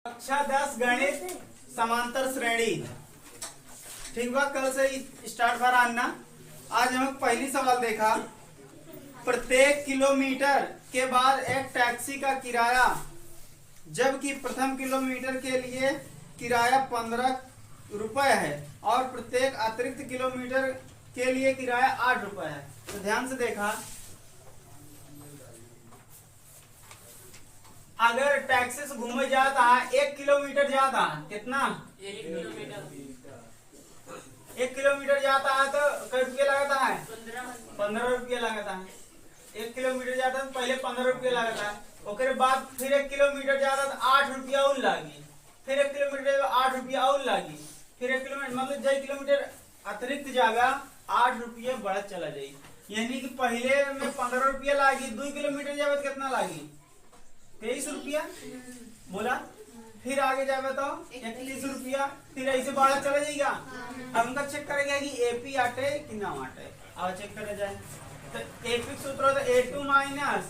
कक्षा 10 गणित समांतर श्रेणी। ठीक बा, कल से स्टार्ट बार आना। आज हम पहली सवाल देखा, प्रत्येक किलोमीटर के बाद एक टैक्सी का किराया, जबकि प्रथम किलोमीटर के लिए किराया 15 रुपए है और प्रत्येक अतिरिक्त किलोमीटर के लिए किराया 8 रुपए है। तो ध्यान से देखा, अगर टैक्सी से घूमे जाता है 1 किलोमीटर जाता है, कितना 1 किलोमीटर जाता है तो कितने रुपये लगता है? 15 रुपये लगता है। 1 किलोमीटर जाता है तो पहले 15 रुपये लगता है, उसके बाद फिर 1 किलोमीटर जाता है तो 8 रुपया और लागी, फिर 1 किलोमीटर 8 रुपया और लागी, फिर 1 किलोमीटर मतलब 1 किलोमीटर अतिरिक्त जाएगा 8 रुपये बढ़ चला जाएगी। यानी कि पहले में 15 रुपया लागी, 2 किलोमीटर जाए तो कितना लागी? 23 रुपया बोला। फिर आगे जाए तो 31 रुपया, फिर ऐसे बढ़ा चला जाएगा। अब उनका चेक करेगा कि एपी आटे कि ना आटे। अब चेक करे जाए तो एपी सूत्र होता है A2 माइनस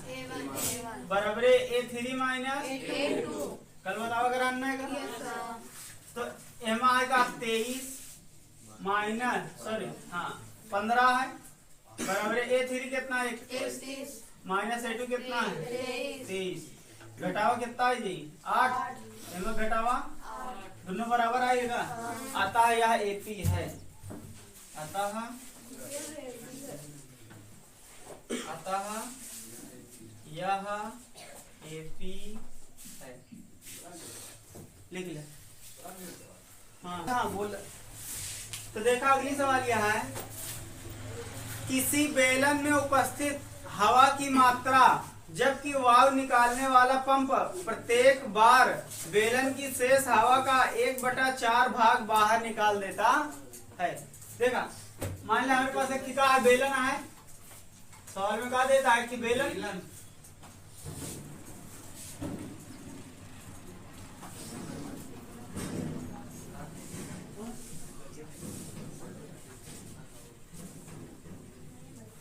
बराबर A3 माइनस A2। कल बताओ अगर आना है तो एम आएगा 23 माइनस 15 है बराबर A3 कितना है 31 माइनस A2 कितना है 23। घटावा कितना है जी 8, इनमें घटावा दोनों बराबर आएगा। अतः यह एपी है, अतः यह एपी है। लिख ले। हाँ बोल। तो देखा अगली सवाल यह है, किसी बेलन में उपस्थित हवा की मात्रा जबकि वायु निकालने वाला पंप प्रत्येक बार बेलन की शेष हवा का 1/4 भाग बाहर निकाल देता है। देखा, मान लिया हमारे पास एक क्या है, बेलन है। सवाल में कहा देता है कि बेलन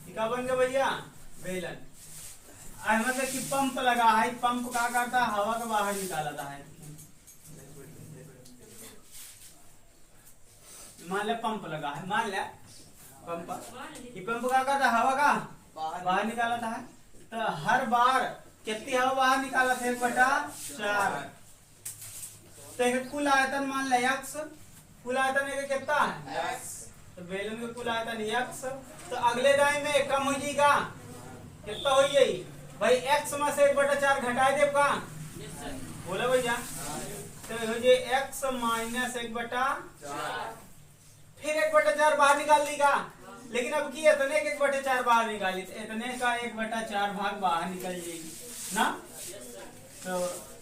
क्या बन गया भैया? बेलन। मतलब कि पंप लगा है, पंप क्या करता है? हवा को बाहर निकालता है। मान लिया पंप लगा है, मान लिया पंप, ये पंप क्या करता है? हवा का बाहर निकालता है। तो हर बार कितनी हवा बाहर निकालता है? 1/4। तो कुल आयतन मान लिया x, कुल आयतन कितना है? तो बेलन का कुल आयतन x। तो अगले दाएं में कम हो जाएगा, कितना हो जाएगी भाई? x में से 1/4 घटा दे का बोला भैया। तो हो जाए x माइनस 1/4, फिर 1/4 बाहर निकाल देगा। लेकिन अब की इतने के 1/4 बाहर निकाली, तो इतने का 1/4 भाग बाहर निकल जाएगी ना। तो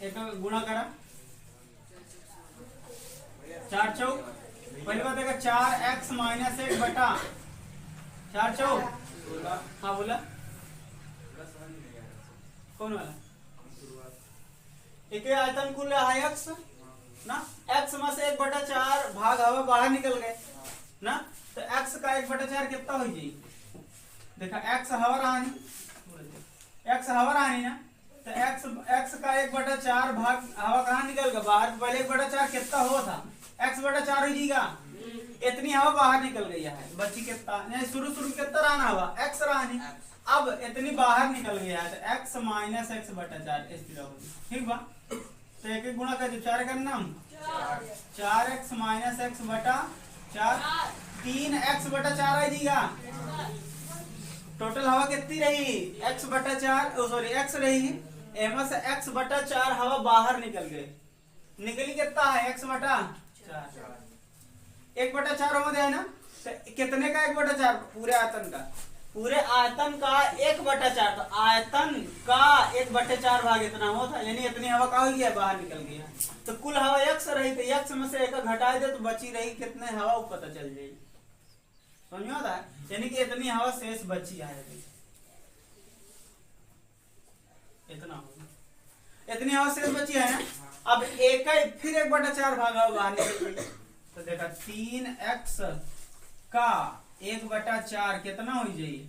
एक गुणा करा 4 चौक, पहले बात है 4x माइनस 1/4 चौक। हाँ बोला कौन वाला? एक आयतन कुल है x ना, x में से 1/4 भाग हवा बाहर निकल गए ना। तो x का 1/4 कितना हो जाएगी? देखा x हवा रहानी, x हवा रहानी ना। तो x का 1/4 भाग हवा कहाँ निकल गया? बाहर। पहले 1/4 कितना हुआ था? x/4 हो जाएगा। इतनी हवा बाहर निकल गई है, बची कितना? शुरू कितना रहना हवा? x रहानी। अब इतनी बाहर निकल गया है तो x माइनस x/4 स्थिर होगी। ठीक बा, तो एक गुणा कर 4 करना, 4x माइनस x/4 3x/4 आ जाएगा। टोटल हवा कितनी रही? x रही। एम से x/4 हवा बाहर निकल गई। निकली कितना है? x/4 1/4 हो गया ना। तो कितने का 1/4? पूरे आयतन का, पूरे आयतन का 1/4। तो आयतन का 1/4 भाग इतना होता है, यानी इतनी हवा का हो गया बाहर निकल गया। तो कुल हवा x रही, तो x में से 1 घटा दे तो बची रही कितने हवा, वो पता चल जाएगी। समझ में आता है? यानी कि इतनी हवा शेष बची है, इतना इतनी हवा शेष बची है ना। अब फिर 1/4 भाग हवा बाहर निकल गई। तो देखा 3x का 1/4 कितना हो जाएगी?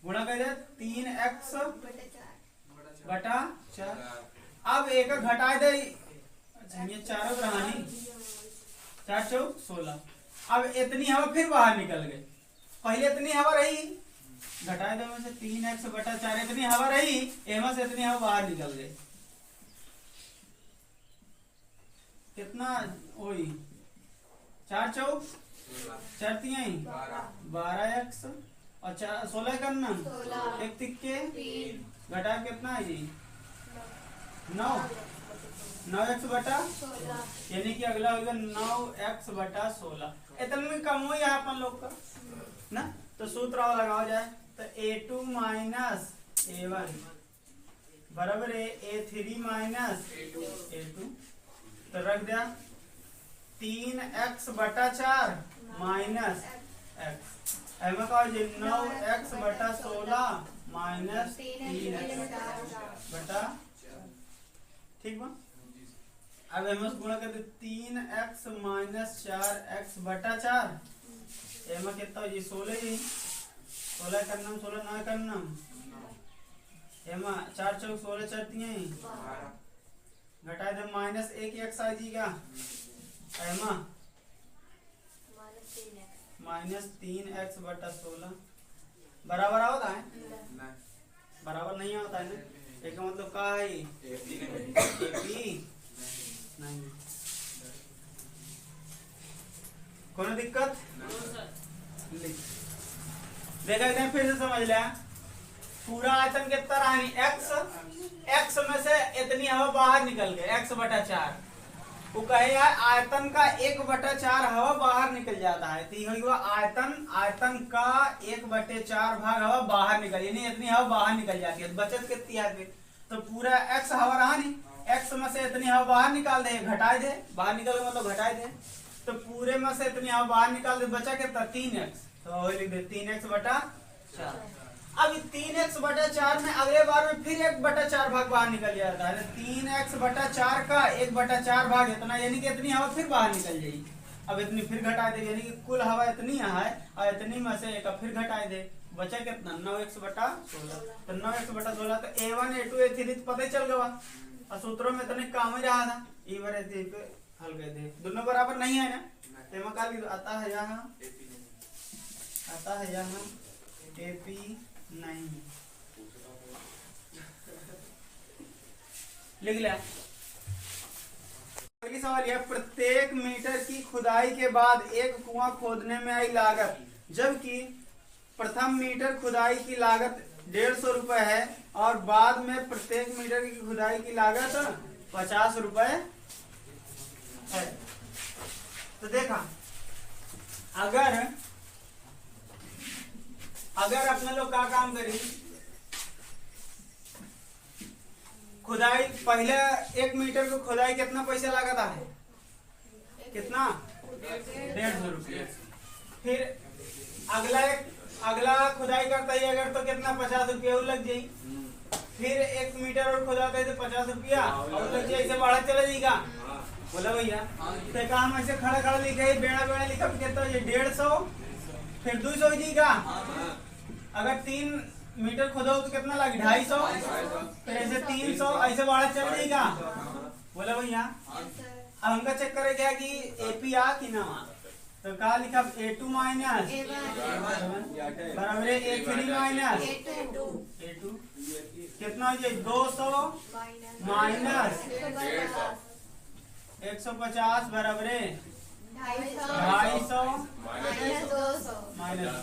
गुणा कर 3x/4। अब एक घटा दे अच्छा ये चारों ग्रहानी 4 चौक 16। अब इतनी हवा फिर बाहर निकल गई, पहले इतनी हवा रही, घटा दो में से 3x बटा 4, इतनी हवा रही, एमा से इतनी हवा बाहर निकल गई, कितना वही 4 चौक 4 तिहाई 12x और 16 करना 1 तिक्के घटा कितना है जी 9x बटा, यानी कि अगला होगा 9x बटा 16। इतना में कम हो यहाँ अपन लोग का ना, तो सूत्र लगाओ जाए तो a2 माइनस a1 बराबर है a3 माइनस a2, तो रख दिया 3x बटा 4 माइनस x, एम का 9x बटा 16 माइनस 3x बटा, ठीक बा। अब एम गुणा कर दे 3x माइनस 4x बटा 4, एम कितना जी 16 ही 16 करना 16 ना करना, एम 4 चौक 16 चढ़ती हैं घटा दे माइनस 1x आ जाएगा, एम माइनस 3x बटा 16 बराबर होता है, बराबर नहीं होता है ना, एक मतलब का है एपी नहीं, कोई दिक्कत देखा इधर फिर से समझ लिया, पूरा आयतन कितना रहा x में से इतनी हवा बाहर निकल गई x बटा 4, वो कहे यार आयतन का 1 बटा 4 हवा बाहर निकल जाता है, तो आयतन का 1 बटे 4 भाग हवा बाहर निकल, यानी इतनी हवा बाहर निकल जाती है, बचत कितनी है, तो पूरा x हवा रहा नहीं, x में से इतनी हवा बाहर निकाल दे, घटाए दे, बाहर निकल मतलब घटाए दे, तो पूरे में से इतनी हवा बाहर निकाल दे, बचा कितना 3x, तो लिख दे 3x बटा 4। अब 3x बटा 4 में अगले बार में फिर 1 बटा 4 भाग बाहर निकल जाता है, 3x बटा 4 का 1 बटा 4 भाग इतना, यानी कि इतनी हवा फिर बाहर निकल जाएगी, अब इतनी फिर घटा दे, यानी कि कुल हवा इतनी यहाँ है और इतनी में से एक फिर घटाए दे, बचा कितना 9x बटा 16, तो 9x बटा 16 तो a1 a2 a3 तो पता ही चल गया, और सूत्रों में इतने काम ही रहा था, ई बार पे हल कर दे, दोनों बराबर नहीं है ना, एमा का आता है यहाँ, आता है यहाँ AP नहीं, लिख लिया। अगली सवाल यह, प्रत्येक मीटर की खुदाई के बाद एक कुआं खोदने में आई लागत, जबकि प्रथम मीटर खुदाई की लागत 150 रुपए है और बाद में प्रत्येक मीटर की खुदाई की लागत 50 रुपए है। तो देखा अगर अपने लोग का काम करी, खुदाई पहले 1 मीटर को खुदाई कितना पैसा लगता है, कितना 150 रुपये, फिर अगला खुदाई करता है अगर तो कितना 50 रुपया और लग जाये, फिर 1 मीटर और खुदाता है तो 50 रुपया और लग जाए, ऐसे बढ़ा चला जाएगा, बोला भैया तो काम ऐसे खड़ा लिखा है, बेड़ा लिखा कितना 150, फिर 200 जाएगा, अगर 3 मीटर खोदो तो कितना लगे 250, फिर ऐसे 300 ऐसे बढ़ा चल जाएगा, बोला भैया। अब हमका चेक करे क्या कि एपी आ कि ना, तो कहा लिखा a2 माइनस बराबर है a3 माइनस a2, कितना हो जाए 200 माइनस 150 बराबर है 250 माइनस,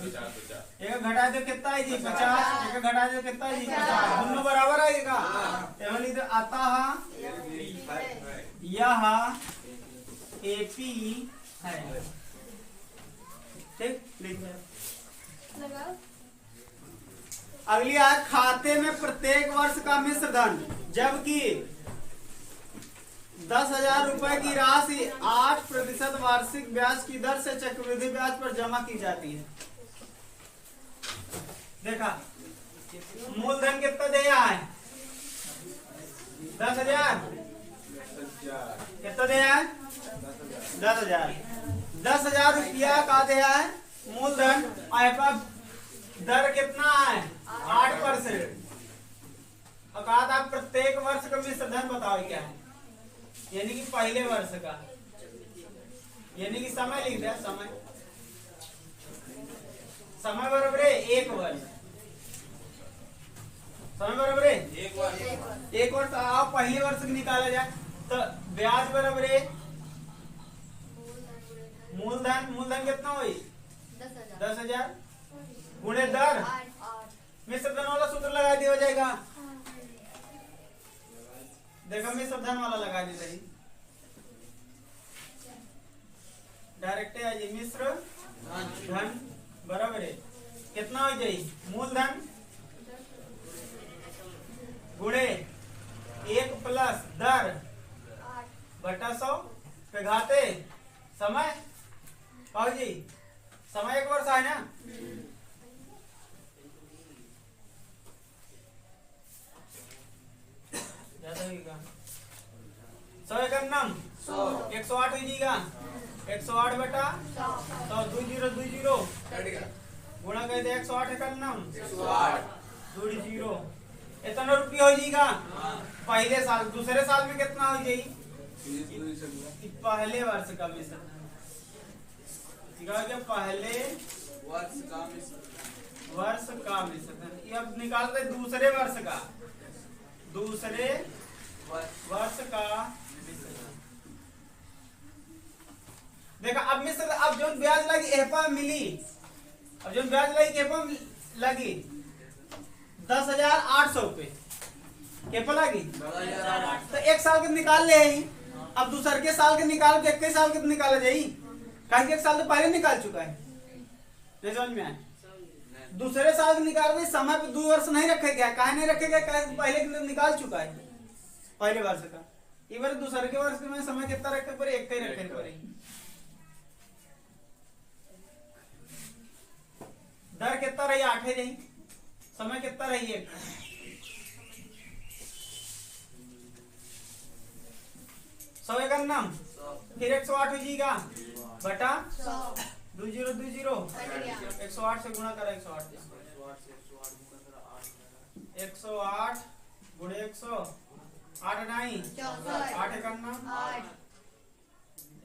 एक घटा दे कितना है जी 50, एक घटा दे कितना है जी 50, दोनों बराबर आएगा, तो आता है यह एपी है, ठीक लिख दे। अगली आज खाते में प्रत्येक वर्ष का मिश्र धन, जबकि 10,000 रुपए की राशि 8% वार्षिक ब्याज की दर से चक्रवृद्धि ब्याज पर जमा की जाती है। देखा मूलधन कितना दिया है 10,000, कितना दिया है 10,000, 10,000 रुपया का दिया है मूलधन, और दर कितना है 8%, और कहा था प्रत्येक वर्ष का मिश्र धन बताओ क्या है, यानी कि पहले वर्ष का, यानी कि समय लिख दिया, समय बराबर है 1 वर्ष, समय बराबर है 1 वर्ष। आप पहले वर्ष निकाला जाए तो ब्याज बराबर है मूलधन कितना हुई 10,000 गुणे दर मिश्र धन वाला सूत्र लगा दिया हो जाएगा। देखो मिश्र धन वाला लगा दी सही डायरेक्ट है ये मिश्र धन बराबर है कितना हो जाए मूलधन गुणे 1 प्लस दर बटा 100 पे घाते समय पाओ जी समय 1 वर्ष है ना। ज्यादा 100 एकम 108 हो जाएगा 108 बटा 100 20 गुणा कर दे 108 एकम 20 इतना रुपया हो जाएगा। पहले साल दूसरे साल में कितना हो जाएगी पहले वर्ष का मिश्र क्या पहले वर्ष का मिश्र धन। ये अब निकालते दूसरे वर्ष का मिश्र धन। देखा अब मिश्र अब जो ब्याज लगी एपा मिली, अब जो ब्याज लगी एपा लगी 10,800 रुपये केपा लगी तो 1 साल के निकाल ले। अब दूसर के साल के निकाल के 21 साल के निकाला जाए कहीं 1 साल तो पहले निकाल चुका है समझ में आए। दूसरे साल के निकाल समय पे 2 वर्ष नहीं रखे गया काहे नहीं रखे गया पहले के निकाल चुका है पहले वर्ष का। ये बार दूसरे के वर्ष में समय कितना रखे पड़े 1 ही रखे पड़े। दर कितना रही 8 रही समय कितना रही 1 100 एकम नाम फिर 108 हो जाएगा बटा 20 108 से गुणा करा 108 गुणे 100 8 नहीं 8 एकम नाम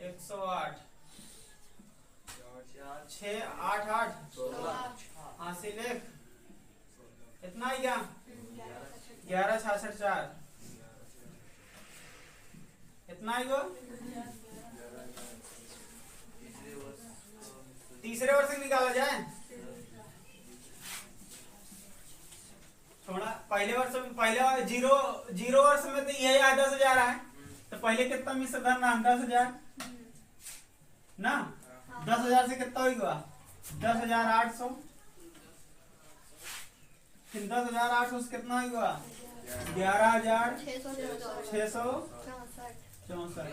108 6 8 8 हासिल 1 इतना ही क्या 11 66 4 इतना ही वो तीसरे वर्ष निकाला जाए थोड़ा पहले वर्ष पहले जीरो वर्ष में तो यही 10,000 है तो पहले कितना मिश्र धन 10,000 ना 10,000 से कितना होगा 10,800 फिर 10,800 से कितना होगा 11,664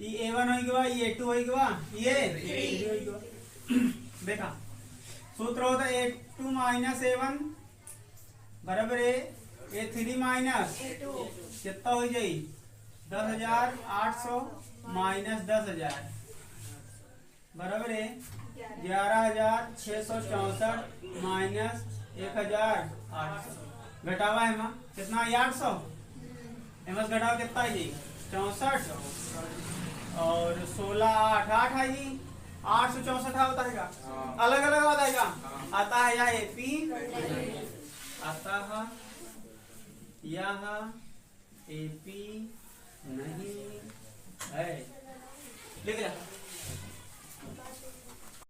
ये A1 होगा ये A2 होगा ये देखा सूत्र होता है A2 माइनस A1 बराबर है A3 माइनस कितना हो जाए 10,800 माइनस 10,000 बराबर है 11,664 माइनस 1,800 घटावा है मां कितना 800 एमएस घटावा कितना है जी 64 और 16 8 8 है जी 864 होता है अलग अलग आता है या एपी आता है यहाँ एपी नहीं है लिख लिया।